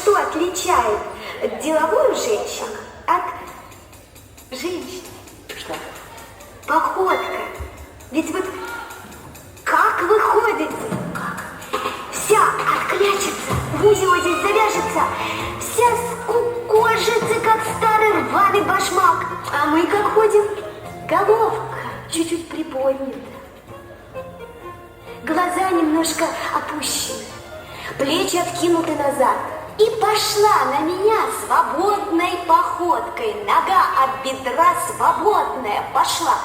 что отличает деловую женщину от женщины? Что? Походка. Ведь вот как вы ходите? Как? Вся отклячется, в узел здесь завяжется, вся скукожится, как старый рваный башмак. А мы как ходим? Головка чуть-чуть приподнята, глаза немножко опущены, плечи откинуты назад. И пошла на меня свободной походкой. Нога от бедра свободная пошла.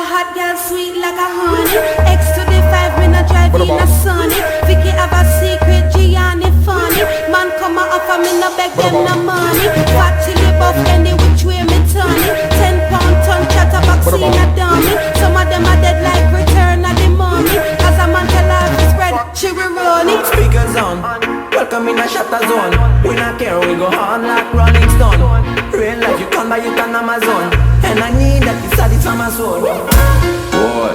Hot girl, sweet like a honey. X to the 5, me not drive in a sunny. Vicky have a secret, Gianni funny. Man come and offer me no beg them no money. Fat till the buff, any which way me turn it. 10 pound ton chatterbox in a dummy. Some of them are dead like return of the mummy. As a man tell her to spread, she will run it. Speakers on, welcome in a shatter zone. We not care, we go on like Rolling Stone. Real life you can buy it on Amazon. And I need that to satisfy my soul. Whoa,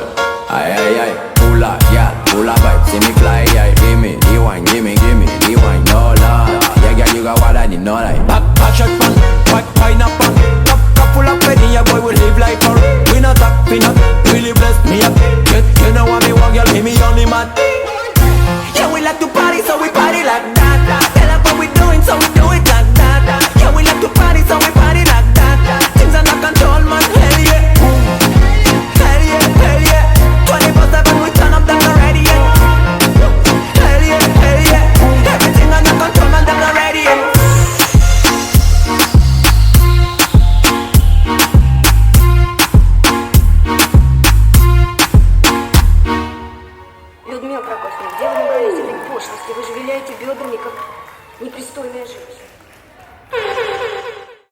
aye aye aye, pull up, yeah, pull up, vibe, see me fly, yeah, give me, the wine, the wine, no love. Yeah, girl, you got what I need, no lie. Back shot pan, pineapple. Cup full of penny, yeah, boy, we live like her. We not talk peanut, really bless me up. You know what me want, girl, me only mad. Yeah, we like to party, so we party like that. Tell us what we doing, so we do it like that. Yeah, we like to party, so we party like that. Things are not control, man, hell yeah. Hell yeah, hell yeah. 24/7, we turn up, them not ready yet. Hell yeah, hell yeah. Everything under control, man, them not ready yet. Людмила Прокофьевна, где вы набрались этой пошлости? Вы же виляете бедрами, как непристойная женщина.